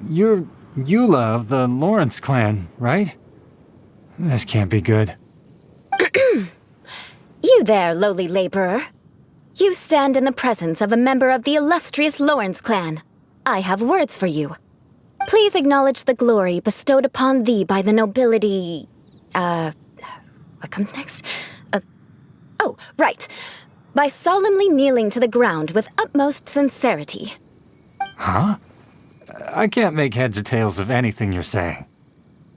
You're Eula of the Lawrence clan, right? This can't be good. You there, lowly laborer. You stand in the presence of a member of the illustrious Lawrence clan. I have words for you. Please acknowledge the glory bestowed upon thee by the nobility... what comes next? Oh, right. By solemnly kneeling to the ground with utmost sincerity. Huh? I can't make heads or tails of anything you're saying.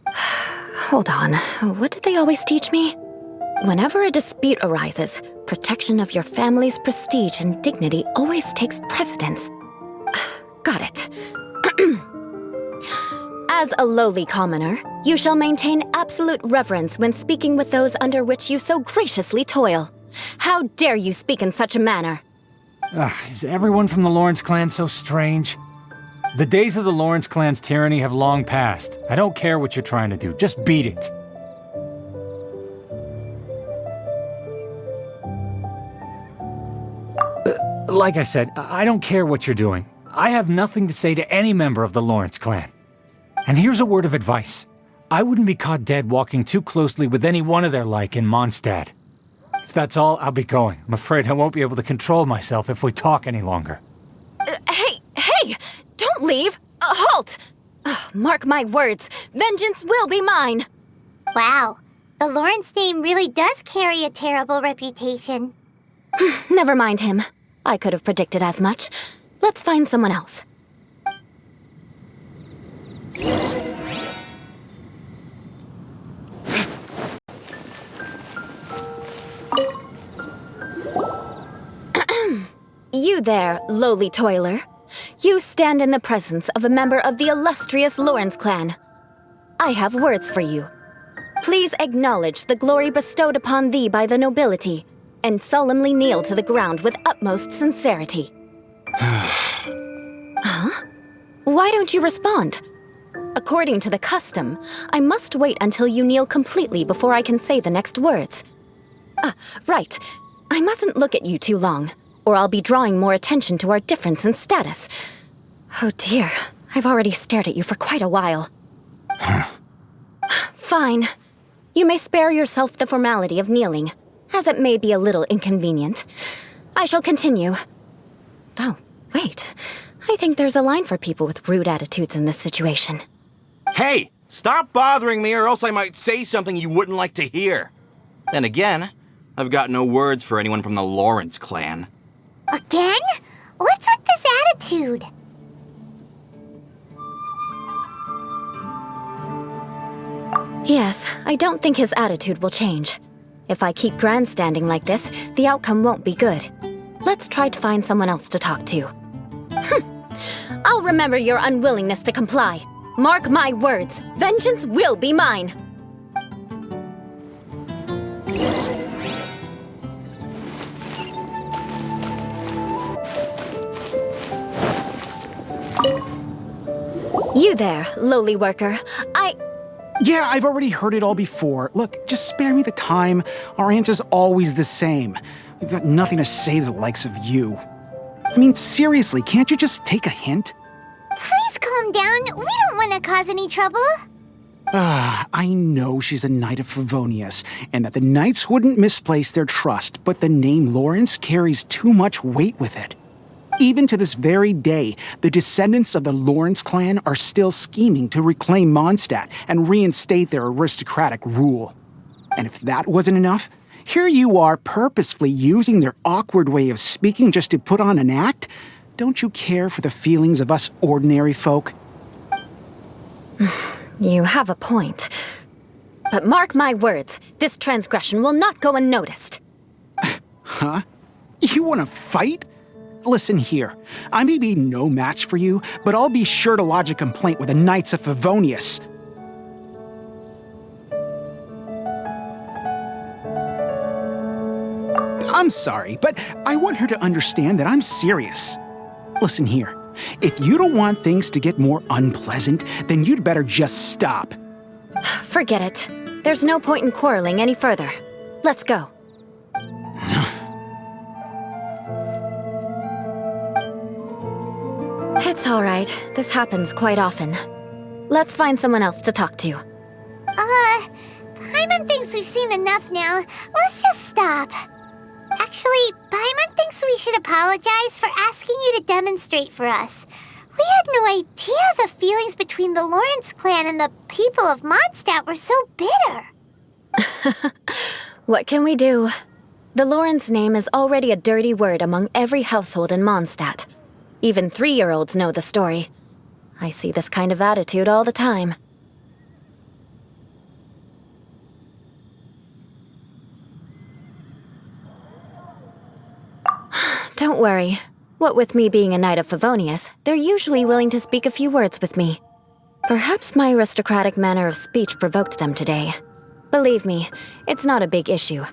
Hold on. What did they always teach me? Whenever a dispute arises, protection of your family's prestige and dignity always takes precedence. Got it. As a lowly commoner, you shall maintain absolute reverence when speaking with those under which you so graciously toil. How dare you speak in such a manner? Is everyone from the Lawrence clan so strange? The days of the Lawrence clan's tyranny have long passed. I don't care what you're trying to do, just beat it. Like I said, I don't care what you're doing. I have nothing to say to any member of the Lawrence clan. And here's a word of advice. I wouldn't be caught dead walking too closely with any one of their like in Mondstadt. If that's all, I'll be going. I'm afraid I won't be able to control myself if we talk any longer. Hey! Don't leave! Halt! Mark my words, vengeance will be mine! Wow, the Lawrence name really does carry a terrible reputation. Never mind him. I could have predicted as much. Let's find someone else. You there, lowly toiler. You stand in the presence of a member of the illustrious Lawrence clan. I have words for you. Please acknowledge the glory bestowed upon thee by the nobility, and solemnly kneel to the ground with utmost sincerity. Huh? Why don't you respond? According to the custom, I must wait until you kneel completely before I can say the next words. Right. I mustn't look at you too long, or I'll be drawing more attention to our difference in status. Oh dear, I've already stared at you for quite a while. Fine. You may spare yourself the formality of kneeling, as it may be a little inconvenient. I shall continue. Oh, wait. I think there's a line for people with rude attitudes in this situation. Hey! Stop bothering me or else I might say something you wouldn't like to hear. Then again, I've got no words for anyone from the Lawrence clan. Again? What's with this attitude? Yes, I don't think his attitude will change. If I keep grandstanding like this, the outcome won't be good. Let's try to find someone else to talk to. I'll remember your unwillingness to comply. Mark my words, vengeance will be mine. You there, lowly worker. Yeah, I've already heard it all before. Look, just spare me the time. Our answer's always the same. We've got nothing to say to the likes of you. I mean, seriously, can't you just take a hint? Please calm down. We don't want to cause any trouble. I know she's a Knight of Favonius, and that the Knights wouldn't misplace their trust, but the name Lawrence carries too much weight with it. Even to this very day, the descendants of the Lawrence clan are still scheming to reclaim Mondstadt and reinstate their aristocratic rule. And if that wasn't enough, here you are purposefully using their awkward way of speaking just to put on an act? Don't you care for the feelings of us ordinary folk? You have a point. But mark my words, this transgression will not go unnoticed. Huh? You want to fight? Listen here, I may be no match for you, but I'll be sure to lodge a complaint with the Knights of Favonius. I'm sorry, but I want her to understand that I'm serious. Listen here, if you don't want things to get more unpleasant, then you'd better just stop. Forget it. There's no point in quarreling any further. Let's go. It's all right. This happens quite often. Let's find someone else to talk to. Paimon thinks we've seen enough now. Let's just stop. Actually, Paimon thinks we should apologize for asking you to demonstrate for us. We had no idea the feelings between the Lawrence clan and the people of Mondstadt were so bitter. What can we do? The Lawrence name is already a dirty word among every household in Mondstadt. Even 3-year-olds know the story. I see this kind of attitude all the time. Don't worry. What with me being a Knight of Favonius, they're usually willing to speak a few words with me. Perhaps my aristocratic manner of speech provoked them today. Believe me, it's not a big issue.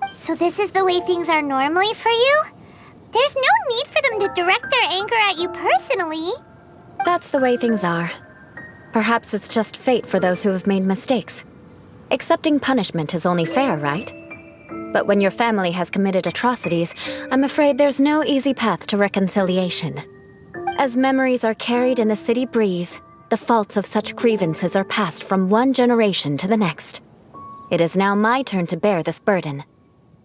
So this is the way things are normally for you? There's no need for them to direct their anger at you personally. That's the way things are. Perhaps it's just fate for those who have made mistakes. Accepting punishment is only fair, right? But when your family has committed atrocities, I'm afraid there's no easy path to reconciliation. As memories are carried in the city breeze, the faults of such grievances are passed from one generation to the next. It is now my turn to bear this burden.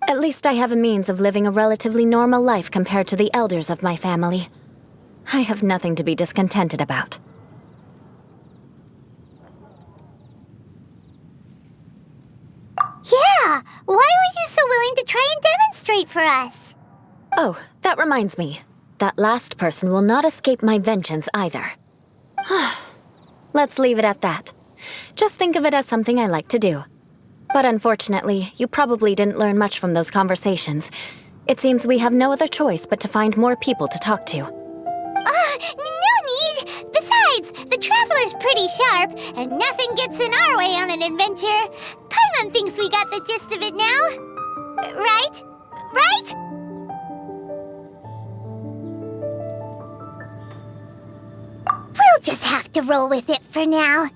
At least I have a means of living a relatively normal life compared to the elders of my family. I have nothing to be discontented about. Yeah! Why were you so willing to try and demonstrate for us? Oh, that reminds me. That last person will not escape my vengeance either. Let's leave it at that. Just think of it as something I like to do. But unfortunately, you probably didn't learn much from those conversations. It seems we have no other choice but to find more people to talk to. No need! Besides, the Traveler's pretty sharp, and nothing gets in our way on an adventure. Paimon thinks we got the gist of it now. Right? Right? We'll just have to roll with it for now.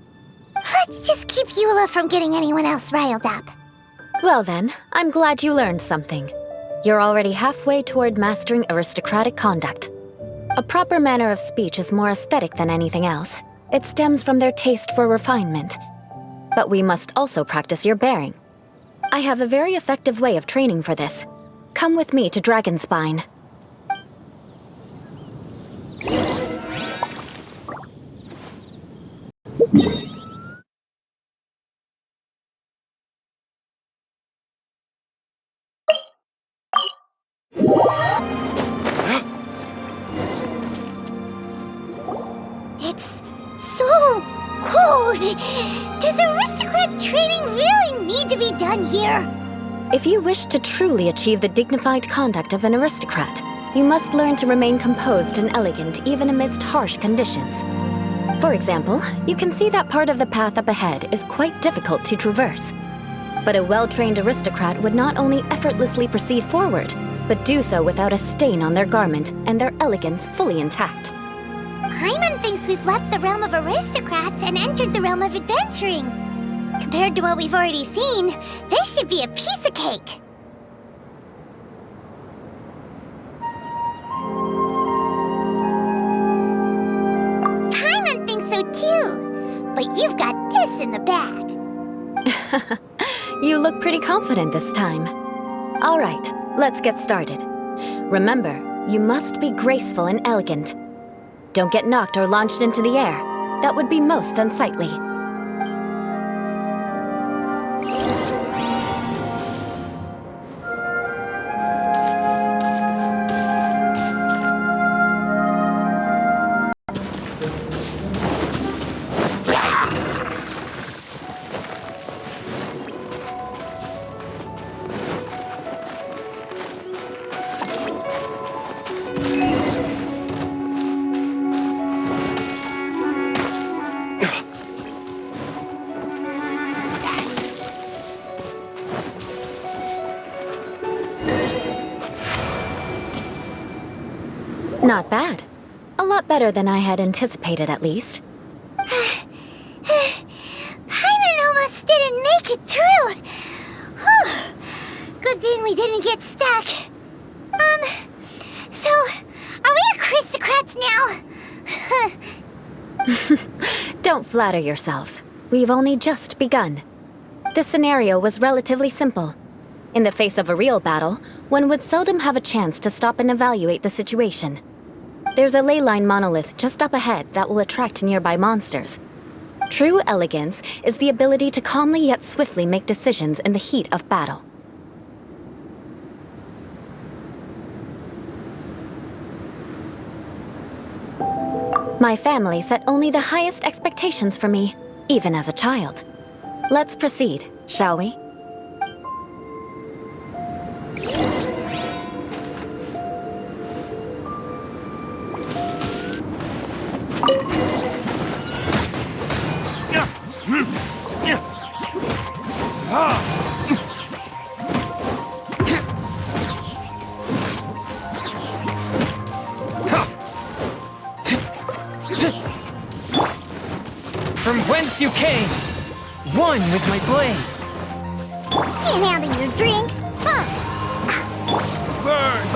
Let's just keep Eula from getting anyone else riled up. Well then, I'm glad you learned something. You're already halfway toward mastering aristocratic conduct. A proper manner of speech is more aesthetic than anything else. It stems from their taste for refinement. But we must also practice your bearing. I have a very effective way of training for this. Come with me to Dragonspine. It's so cold! Does aristocrat training really need to be done here? If you wish to truly achieve the dignified conduct of an aristocrat, you must learn to remain composed and elegant even amidst harsh conditions. For example, you can see that part of the path up ahead is quite difficult to traverse. But a well-trained aristocrat would not only effortlessly proceed forward, but do so without a stain on their garment and their elegance fully intact. Paimon thinks we've left the realm of aristocrats and entered the realm of adventuring. Compared to what we've already seen, this should be a piece of cake. Paimon thinks so too, but you've got this in the bag. You look pretty confident this time. All right, let's get started. Remember, you must be graceful and elegant. Don't get knocked or launched into the air. That would be most unsightly. Not bad. A lot better than I had anticipated, at least. Paimon almost didn't make it through. Whew. Good thing we didn't get stuck. So, are we aristocrats now? Don't flatter yourselves. We've only just begun. This scenario was relatively simple. In the face of a real battle, one would seldom have a chance to stop and evaluate the situation. There's a Lay Line Monolith just up ahead that will attract nearby monsters. True elegance is the ability to calmly yet swiftly make decisions in the heat of battle. My family set only the highest expectations for me, even as a child. Let's proceed, shall we? From whence you came, one with my blade. Can't handle your drink, huh? Burn!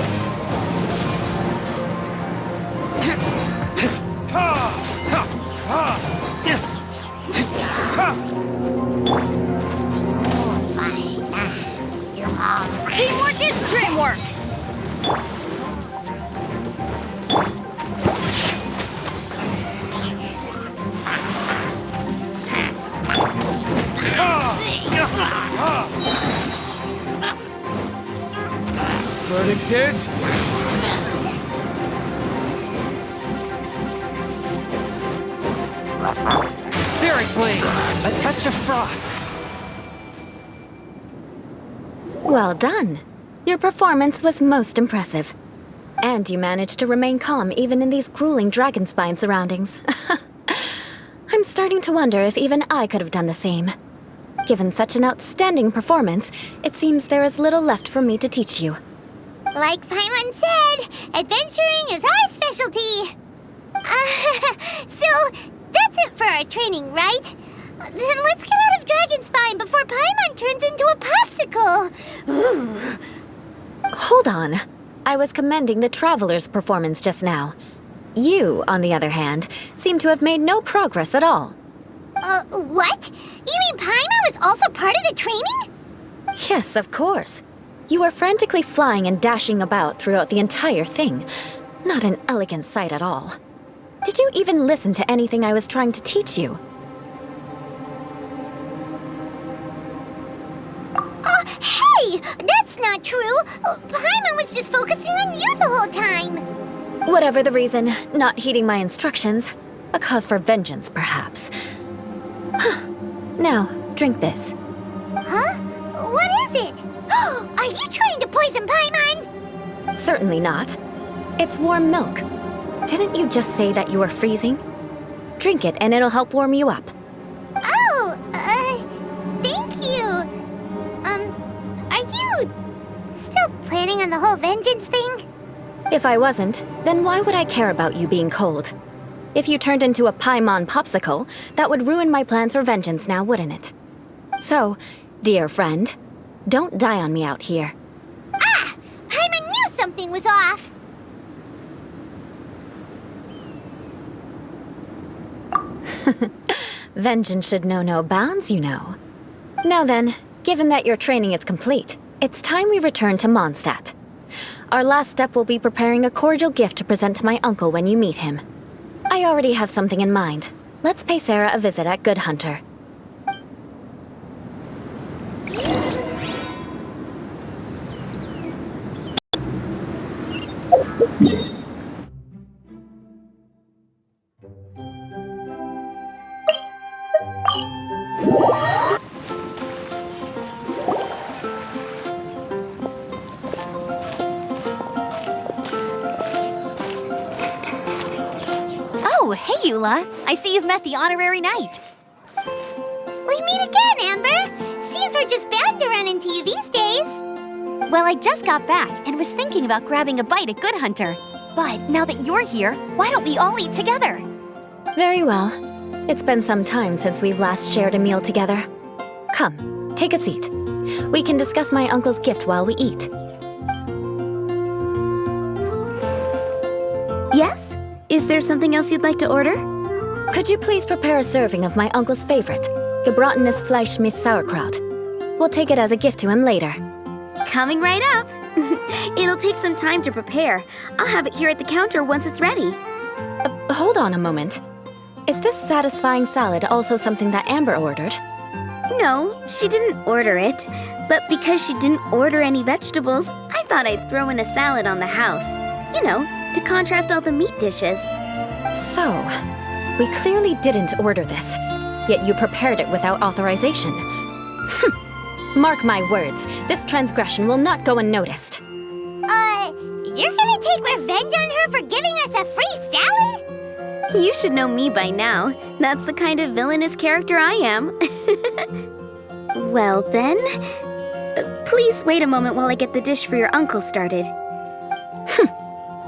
Teamwork is dreamwork! Verdict is... Spirit Blade, a touch of frost. Well done. Your performance was most impressive. And you managed to remain calm even in these grueling Dragonspine surroundings. I'm starting to wonder if even I could have done the same. Given such an outstanding performance, it seems there is little left for me to teach you. Like Paimon said, adventuring is our specialty. So, that's it for our training, right? Then let's get out of Dragonspine before Paimon turns into a popsicle. Hold on. I was commending the Traveler's performance just now. You, on the other hand, seem to have made no progress at all. What? You mean Paimon was also part of the training? Yes, of course. You were frantically flying and dashing about throughout the entire thing. Not an elegant sight at all. Did you even listen to anything I was trying to teach you? Hey! That's not true! Paimon was just focusing on you the whole time! Whatever the reason, not heeding my instructions. A cause for vengeance, perhaps. Now, drink this. Huh? What is it? Are you trying to poison Paimon? Certainly not. It's warm milk. Didn't you just say that you were freezing? Drink it and it'll help warm you up. Oh, thank you. Are you still planning on the whole vengeance thing? If I wasn't, then why would I care about you being cold? If you turned into a Paimon popsicle, that would ruin my plans for vengeance now, wouldn't it? So, dear friend, don't die on me out here. Ah! Paimon knew something was off! Vengeance should know no bounds, you know. Now then, given that your training is complete, it's time we return to Mondstadt. Our last step will be preparing a cordial gift to present to my uncle when you meet him. I already have something in mind. Let's pay Sarah a visit at Good Hunter. Oh, hey, Eula. I see you've met the Honorary Knight. We meet again, Amber! Seems we're just bound to run into you these days. Well, I just got back and was thinking about grabbing a bite at Good Hunter. But now that you're here, why don't we all eat together? Very well. It's been some time since we've last shared a meal together. Come, take a seat. We can discuss my uncle's gift while we eat. Yes? Is there something else you'd like to order? Could you please prepare a serving of my uncle's favorite, Gebratenes Fleisch mit Sauerkraut? We'll take it as a gift to him later. Coming right up. It'll take some time to prepare. I'll have it here at the counter once it's ready. Hold on a moment. Is this satisfying salad also something that Amber ordered? No, she didn't order it. But because she didn't order any vegetables, I thought I'd throw in a salad on the house. You know, to contrast all the meat dishes. So, we clearly didn't order this, yet you prepared it without authorization. Mark my words, this transgression will not go unnoticed. You're gonna take revenge on her for giving us a free salad? You should know me by now. That's the kind of villainous character I am. Well then, please wait a moment while I get the dish for your uncle started.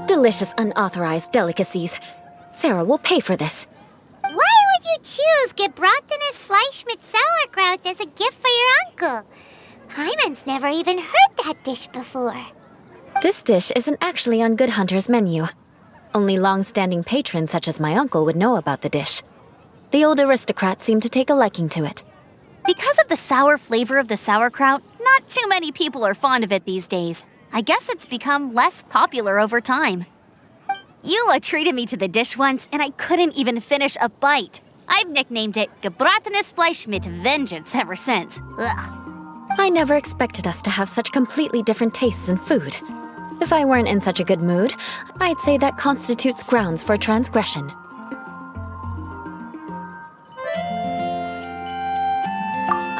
Delicious unauthorized delicacies. Sarah will pay for this. Why would you choose Gebratenes Fleisch mit Sauerkraut as a gift for your uncle? Paimon's never even heard that dish before. This dish isn't actually on Good Hunter's menu. Only long-standing patrons such as my uncle would know about the dish. The old aristocrat seemed to take a liking to it. Because of the sour flavor of the sauerkraut, not too many people are fond of it these days. I guess it's become less popular over time. Eula treated me to the dish once, and I couldn't even finish a bite. I've nicknamed it Gebratenes Fleisch mit Vengeance ever since. Ugh. I never expected us to have such completely different tastes in food. If I weren't in such a good mood, I'd say that constitutes grounds for transgression.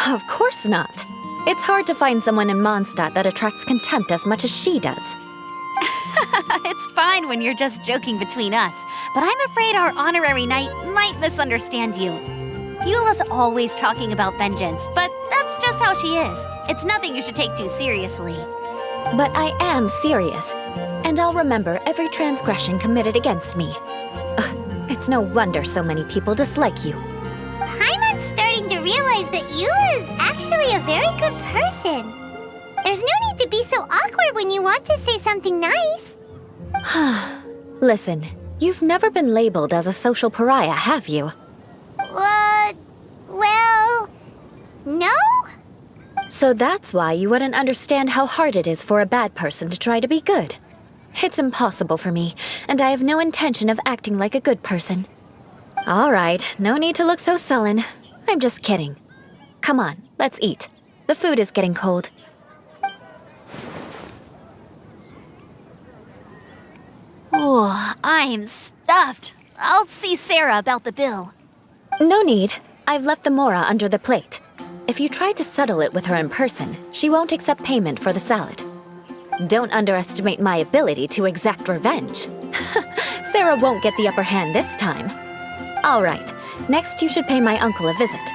Of course not. It's hard to find someone in Mondstadt that attracts contempt as much as she does. It's fine when you're just joking between us, but I'm afraid our Honorary Knight might misunderstand you. Eula's always talking about vengeance, but that's just how she is. It's nothing you should take too seriously. But I am serious, and I'll remember every transgression committed against me. It's no wonder so many people dislike you. Paimon's starting to realize that Eula is actually a very good person. There's no need to be so awkward when you want to say something nice. Listen, you've never been labeled as a social pariah, have you? Well, no? So that's why you wouldn't understand how hard it is for a bad person to try to be good. It's impossible for me, and I have no intention of acting like a good person. All right, no need to look so sullen. I'm just kidding. Come on, let's eat. The food is getting cold. Oh, I'm stuffed. I'll see Sarah about the bill. No need. I've left the mora under the plate. If you try to settle it with her in person, she won't accept payment for the salad. Don't underestimate my ability to exact revenge. Sarah won't get the upper hand this time. All right, next you should pay my uncle a visit.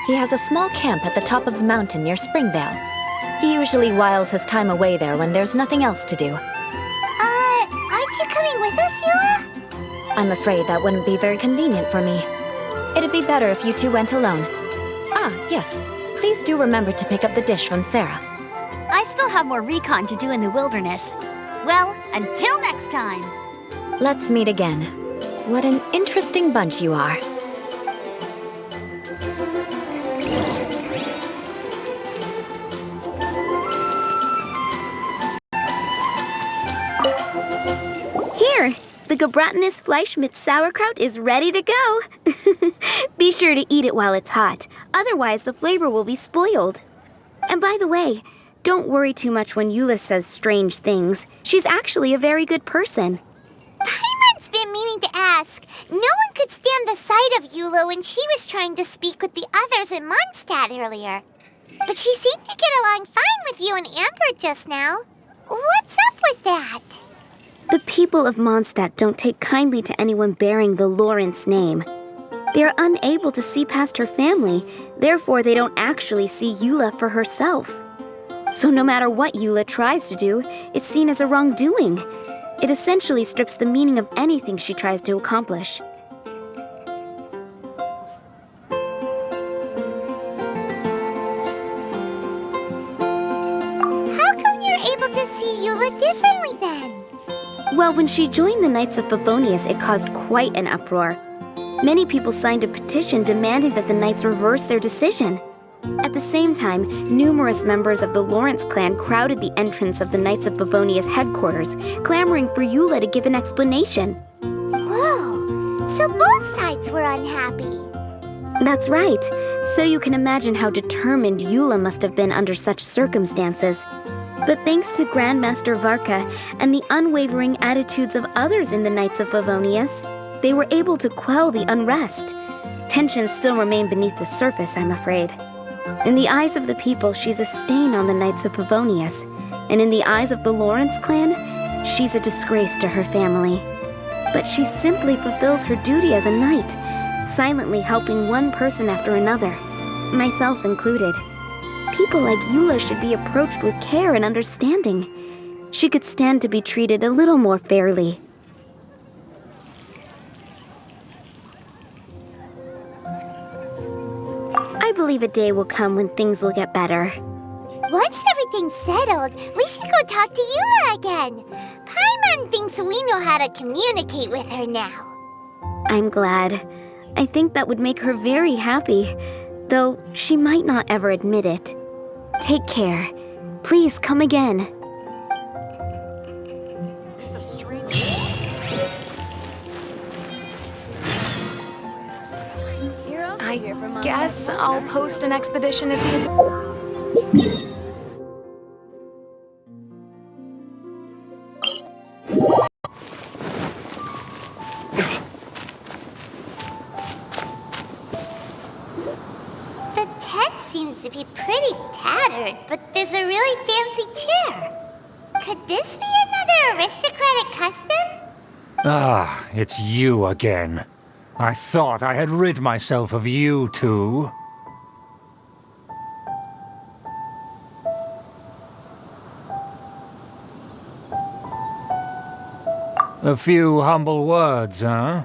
He has a small camp at the top of the mountain near Springvale. He usually whiles his time away there when there's nothing else to do. Aren't you coming with us, Eula? I'm afraid that wouldn't be very convenient for me. It'd be better if you two went alone. Ah, yes. Please do remember to pick up the dish from Sarah. I still have more recon to do in the wilderness. Well, until next time. Let's meet again. What an interesting bunch you are. Here, the Gebratenes Fleisch mit Sauerkraut is ready to go. Be sure to eat it while it's hot, otherwise the flavor will be spoiled. And by the way, don't worry too much when Eula says strange things. She's actually a very good person. Paimon's been meaning to ask. No one could stand the sight of Eula when she was trying to speak with the others in Mondstadt earlier. But she seemed to get along fine with you and Amber just now. What's up with that? The people of Mondstadt don't take kindly to anyone bearing the Lawrence name. They are unable to see past her family, therefore they don't actually see Eula for herself. So no matter what Eula tries to do, it's seen as a wrongdoing. It essentially strips the meaning of anything she tries to accomplish. How come you're able to see Eula differently then? Well, when she joined the Knights of Favonius, it caused quite an uproar. Many people signed a petition demanding that the Knights reverse their decision. At the same time, numerous members of the Lawrence clan crowded the entrance of the Knights of Favonia's headquarters, clamoring for Eula to give an explanation. Whoa! So both sides were unhappy. That's right. So you can imagine how determined Eula must have been under such circumstances. But thanks to Grandmaster Varka and the unwavering attitudes of others in the Knights of Favonius, they were able to quell the unrest. Tensions still remain beneath the surface, I'm afraid. In the eyes of the people, she's a stain on the Knights of Favonius, and in the eyes of the Lawrence clan, she's a disgrace to her family. But she simply fulfills her duty as a knight, silently helping one person after another, myself included. People like Eula should be approached with care and understanding. She could stand to be treated a little more fairly. I believe a day will come when things will get better. Once everything's settled, we should go talk to Eula again. Paimon thinks we know how to communicate with her now. I'm glad. I think that would make her very happy, though she might not ever admit it. Take care. Please come again. There's a strange... I guess I'll post an expedition at the... The tent seems to be pretty tattered, but there's a really fancy chair. Could this be another aristocratic custom? Ah, it's you again. I thought I had rid myself of you two. A few humble words, huh?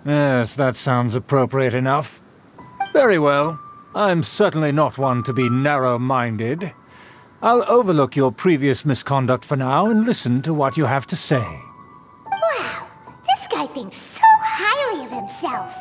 Yes, that sounds appropriate enough. Very well. I'm certainly not one to be narrow-minded. I'll overlook your previous misconduct for now and listen to what you have to say. Wow, this guy thinks so highly of himself.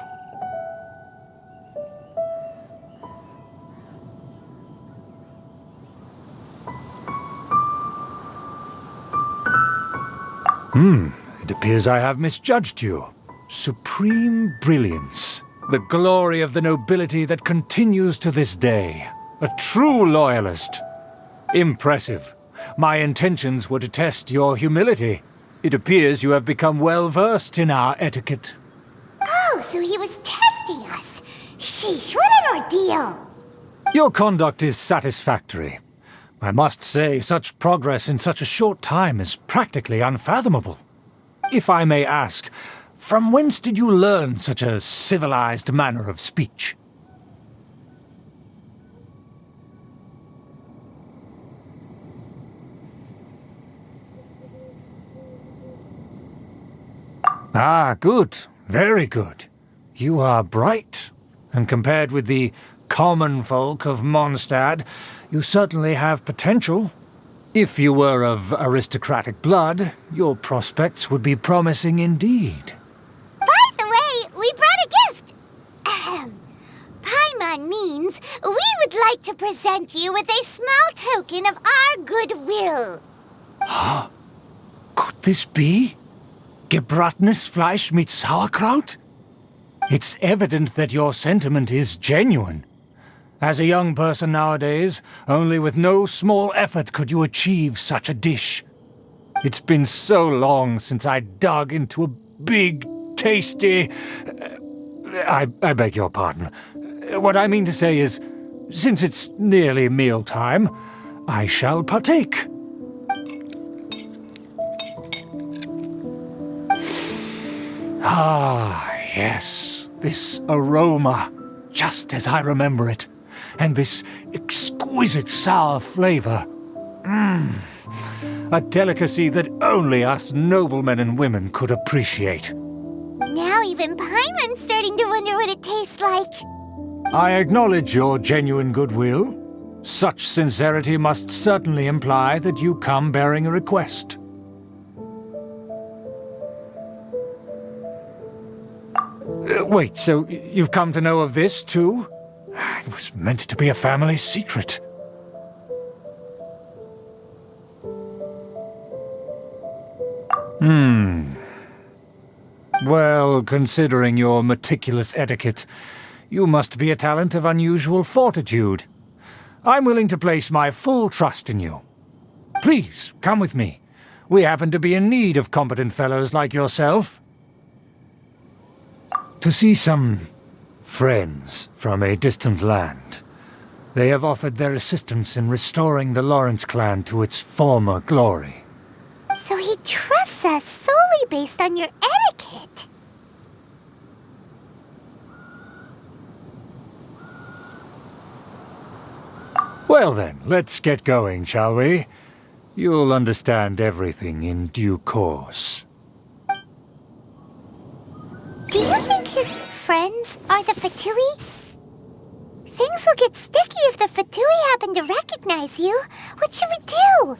It appears I have misjudged you. Supreme brilliance. The glory of the nobility that continues to this day. A true loyalist. Impressive. My intentions were to test your humility. It appears you have become well-versed in our etiquette. Oh, so he was testing us. Sheesh, what an ordeal. Your conduct is satisfactory. I must say, such progress in such a short time is practically unfathomable. If I may ask, from whence did you learn such a civilized manner of speech? Ah, good. Very good. You are bright, and compared with the common folk of Mondstadt, you certainly have potential. If you were of aristocratic blood, your prospects would be promising indeed. By the way, we brought a gift. Paimon means we would like to present you with a small token of our goodwill. Could this be? Gebratenes Fleisch mit Sauerkraut? It's evident that your sentiment is genuine. As a young person nowadays, only with no small effort could you achieve such a dish. It's been so long since I dug into a big, tasty... I beg your pardon. What I mean to say is, since it's nearly mealtime, I shall partake. Ah, yes, this aroma, just as I remember it. And this exquisite sour flavor. A delicacy that only us noblemen and women could appreciate. Now even Paimon's starting to wonder what it tastes like. I acknowledge your genuine goodwill. Such sincerity must certainly imply that you come bearing a request. Wait, so you've come to know of this, too? It was meant to be a family secret. Well, considering your meticulous etiquette, you must be a talent of unusual fortitude. I'm willing to place my full trust in you. Please, come with me. We happen to be in need of competent fellows like yourself. To see some friends from a distant land. They have offered their assistance in restoring the Lawrence clan to its former glory. So he trusts us solely based on your etiquette. Well then, let's get going, shall we? You'll understand everything in due course. Do you think his friends are the Fatui? Things will get sticky if the Fatui happen to recognize you. What should we do?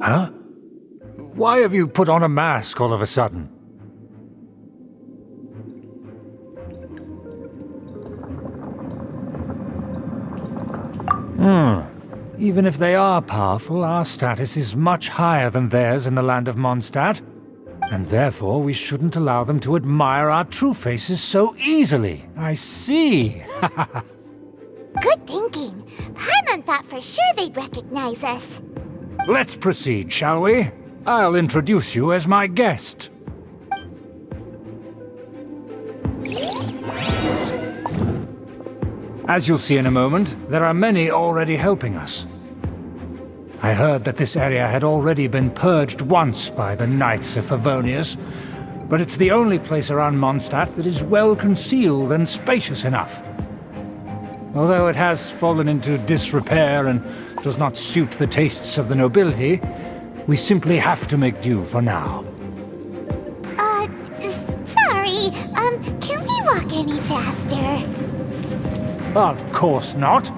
Huh? Why have you put on a mask all of a sudden? Even if they are powerful, our status is much higher than theirs in the land of Mondstadt, and therefore we shouldn't allow them to admire our true faces so easily. I see. Good thinking. Paimon thought for sure they'd recognize us. Let's proceed, shall we? I'll introduce you as my guest. As you'll see in a moment, there are many already helping us. I heard that this area had already been purged once by the Knights of Favonius, but it's the only place around Mondstadt that is well concealed and spacious enough. Although it has fallen into disrepair and does not suit the tastes of the nobility, we simply have to make do for now. Sorry, can we walk any faster? Of course not.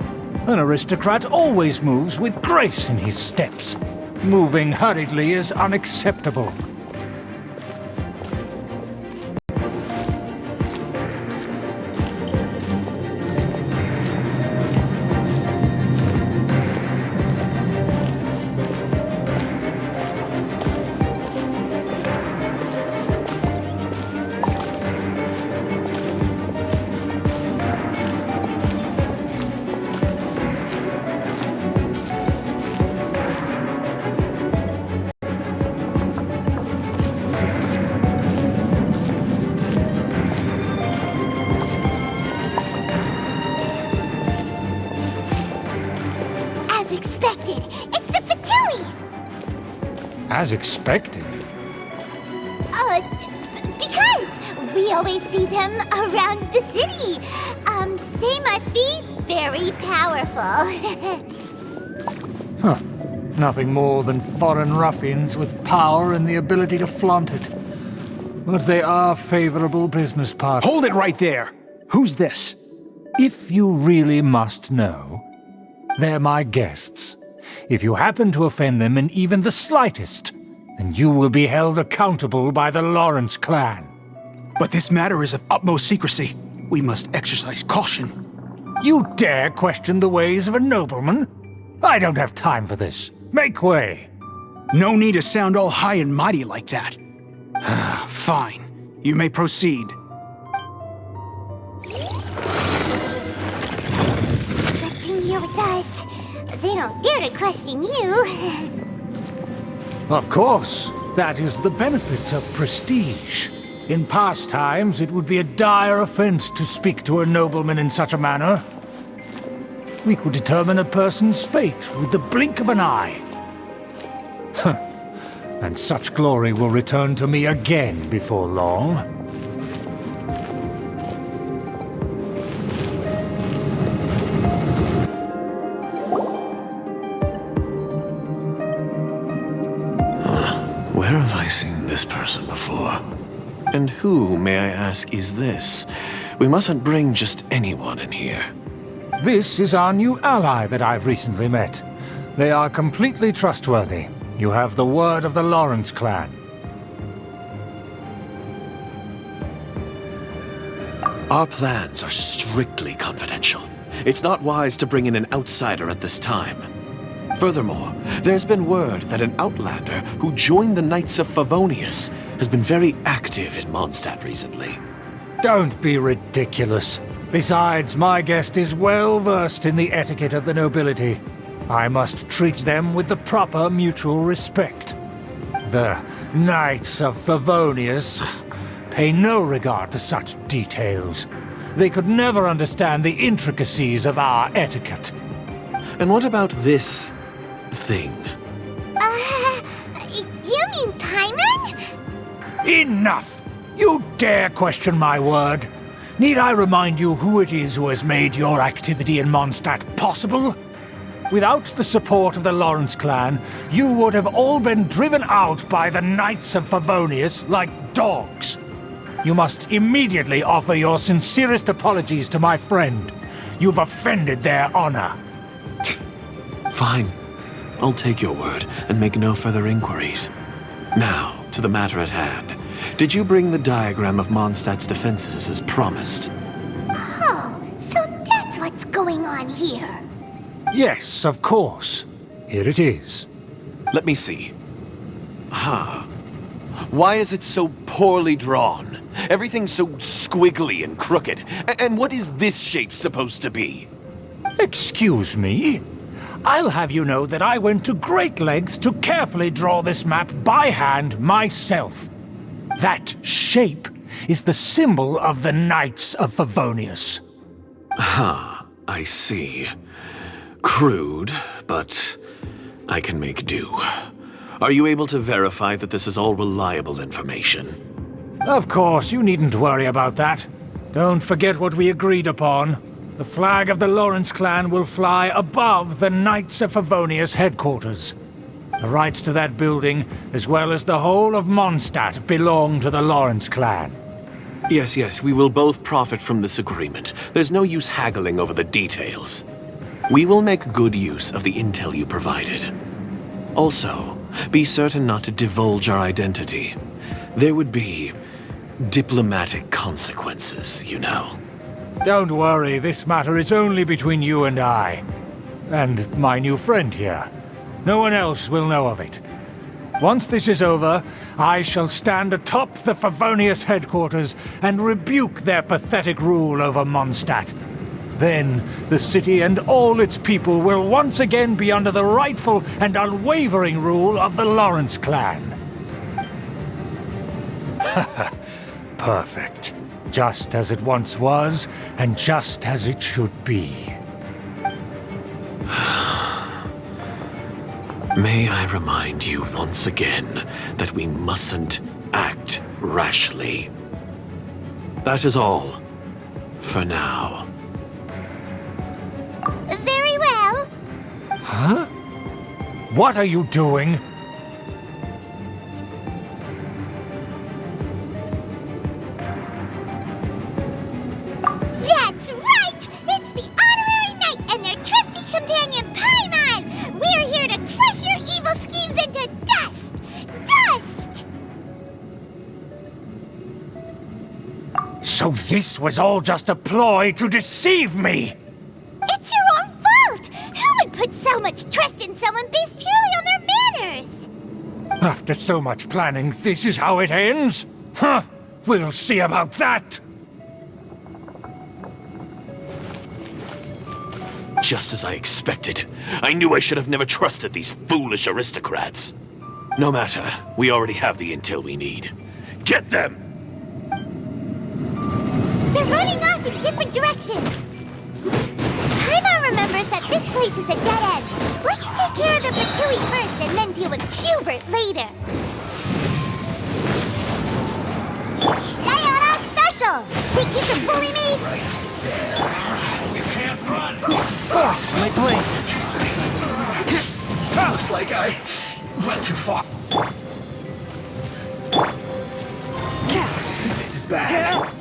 An aristocrat always moves with grace in his steps. Moving hurriedly is unacceptable. As expected? Because we always see them around the city. They must be very powerful. Huh. Nothing more than foreign ruffians with power and the ability to flaunt it. But they are favorable business partners. Hold it right there! Who's this? If you really must know, they're my guests. If you happen to offend them in even the slightest, then you will be held accountable by the Lawrence clan. But this matter is of utmost secrecy. We must exercise caution. You dare question the ways of a nobleman? I don't have time for this. Make way. No need to sound all high and mighty like that. Fine. You may proceed. Good thing you're with us. They don't dare to question you. Of course. That is the benefit of prestige. In past times, it would be a dire offense to speak to a nobleman in such a manner. We could determine a person's fate with the blink of an eye. And such glory will return to me again before long. Where have this person before. And who, may I ask, is this? We mustn't bring just anyone in here. This is our new ally that I've recently met. They are completely trustworthy. You have the word of the Lawrence clan. Our plans are strictly confidential. It's not wise to bring in an outsider at this time. Furthermore, there's been word that an outlander who joined the Knights of Favonius has been very active in Mondstadt recently. Don't be ridiculous. Besides, my guest is well versed in the etiquette of the nobility. I must treat them with the proper mutual respect. The Knights of Favonius pay no regard to such details. They could never understand the intricacies of our etiquette. And what about this thing? You mean Paimon? Enough! You dare question my word? Need I remind you who it is who has made your activity in Mondstadt possible? Without the support of the Lawrence clan, you would have all been driven out by the Knights of Favonius like dogs. You must immediately offer your sincerest apologies to my friend. You've offended their honor. Fine. I'll take your word and make no further inquiries. Now, to the matter at hand. Did you bring the diagram of Mondstadt's defenses as promised? Oh, so that's what's going on here. Yes, of course. Here it is. Let me see. Why is it so poorly drawn? Everything's so squiggly and crooked. And what is this shape supposed to be? Excuse me? I'll have you know that I went to great lengths to carefully draw this map by hand myself. That shape is the symbol of the Knights of Favonius. I see. Crude, but I can make do. Are you able to verify that this is all reliable information? Of course, you needn't worry about that. Don't forget what we agreed upon. The flag of the Lawrence clan will fly above the Knights of Favonius headquarters. The rights to that building, as well as the whole of Mondstadt, belong to the Lawrence clan. Yes, we will both profit from this agreement. There's no use haggling over the details. We will make good use of the intel you provided. Also, be certain not to divulge our identity. There would be diplomatic consequences, you know. Don't worry, this matter is only between you and I. And my new friend here. No one else will know of it. Once this is over, I shall stand atop the Favonius headquarters and rebuke their pathetic rule over Mondstadt. Then, the city and all its people will once again be under the rightful and unwavering rule of the Lawrence clan. Perfect. Just as it once was, and just as it should be. May I remind you once again that we mustn't act rashly. That is all. For now. Very well. Huh? What are you doing? That's right! It's the Honorary Knight and their trusty companion Paimon! We're here to crush your evil schemes into dust! Dust! So this was all just a ploy to deceive me! It's your own fault! Who would put so much trust in someone based purely on their manners? After so much planning, this is how it ends? Huh! We'll see about that! Just as I expected. I knew I should have never trusted these foolish aristocrats. No matter, we already have the intel we need. Get them! They're running off in different directions. Paimon remembers that this place is a dead end. Let's take care of the Fatui first and then deal with Schubert later. Diana special! Think you can bully me? Right there. You can't run! My blade! Looks like I went too far. bad.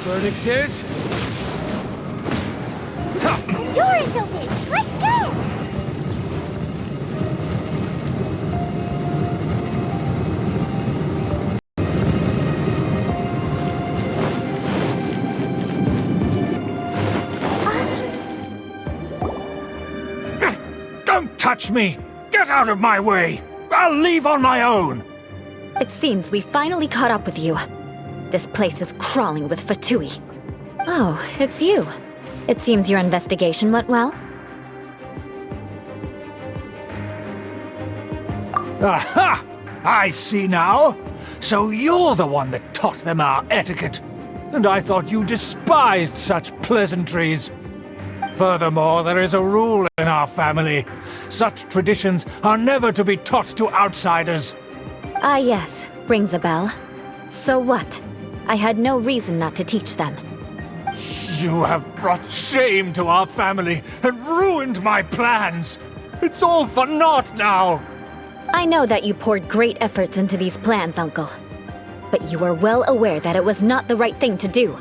Verdict is... The door is open! Let's go! Don't touch me! Get out of my way! I'll leave on my own! It seems we finally caught up with you. This place is crawling with Fatui. Oh, it's you. It seems your investigation went well. Aha! I see now. So you're the one that taught them our etiquette. And I thought you despised such pleasantries. Furthermore, there is a rule in our family. Such traditions are never to be taught to outsiders. Ah, yes. Rings a bell. So what? I had no reason not to teach them. You have brought shame to our family and ruined my plans. It's all for naught now. I know that you poured great efforts into these plans, Uncle. But you were well aware that it was not the right thing to do.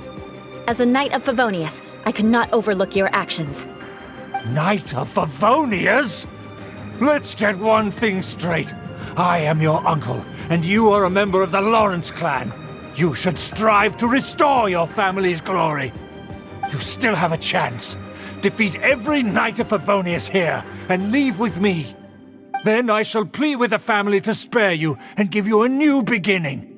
As a Knight of Favonius, I could not overlook your actions. Knight of Favonius? Let's get one thing straight. I am your uncle, and you are a member of the Lawrence clan. You should strive to restore your family's glory. You still have a chance. Defeat every Knight of Favonius here, and leave with me. Then I shall plead with the family to spare you and give you a new beginning.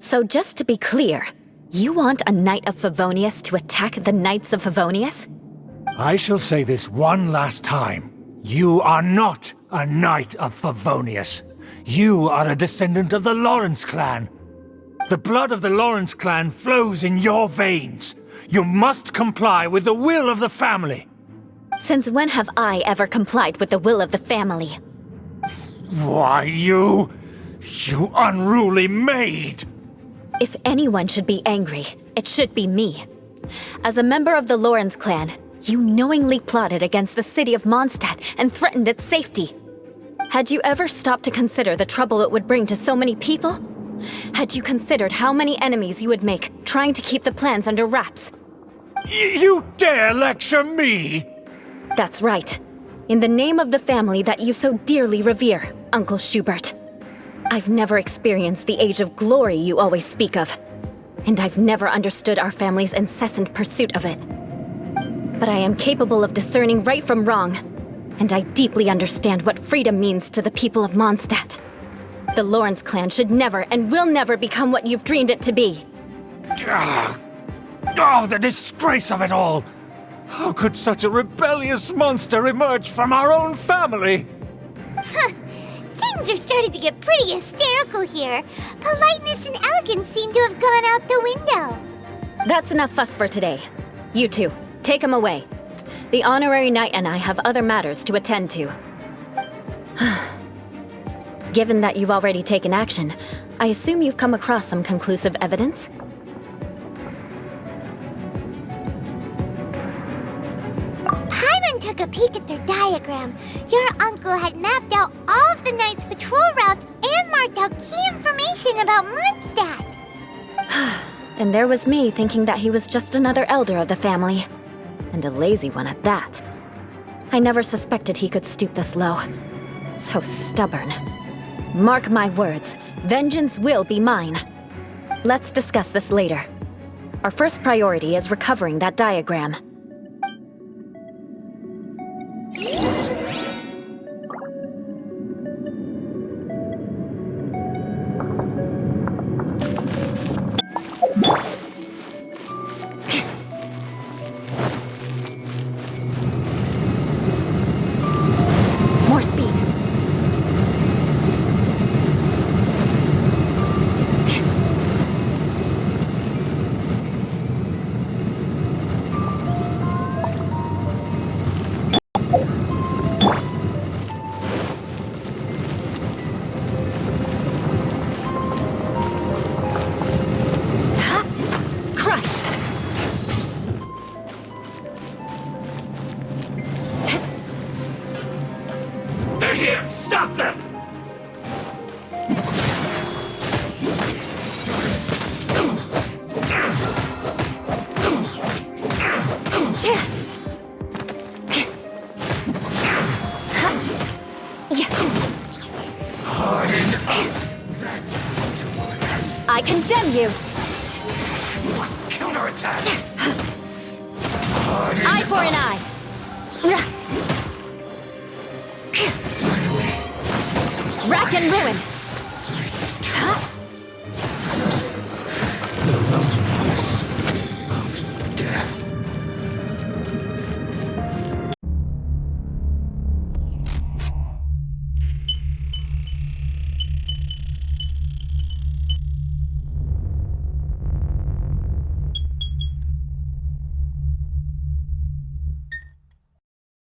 So just to be clear, you want a Knight of Favonius to attack the Knights of Favonius? I shall say this one last time. You are not a Knight of Favonius. You are a descendant of the Lawrence clan. The blood of the Lawrence clan flows in your veins. You must comply with the will of the family. Since when have I ever complied with the will of the family? Why, you unruly maid! If anyone should be angry, it should be me. As a member of the Lawrence clan, you knowingly plotted against the city of Mondstadt and threatened its safety. Had you ever stopped to consider the trouble it would bring to so many people? Had you considered how many enemies you would make trying to keep the plans under wraps? You dare lecture me? That's right. In the name of the family that you so dearly revere, Uncle Schubert. I've never experienced the age of glory you always speak of, and I've never understood our family's incessant pursuit of it. But I am capable of discerning right from wrong, and I deeply understand what freedom means to the people of Mondstadt. The Lawrence clan should never and will never become what you've dreamed it to be. Oh, the disgrace of it all! How could such a rebellious monster emerge from our own family? Things are starting to get pretty hysterical here. Politeness and elegance seem to have gone out the window. That's enough fuss for today. You two, take him away. The Honorary Knight and I have other matters to attend to. Given that you've already taken action, I assume you've come across some conclusive evidence? Paimon took a peek at their diagram. Your uncle had mapped out all of the Knight's patrol routes and marked out key information about Mondstadt. And there was me thinking that he was just another elder of the family. And a lazy one at that. I never suspected he could stoop this low. So stubborn. Mark my words, vengeance will be mine. Let's discuss this later. Our first priority is recovering that diagram. More speed. I condemn you! Counterattack! Eye for an eye! Rack and ruin! This is true.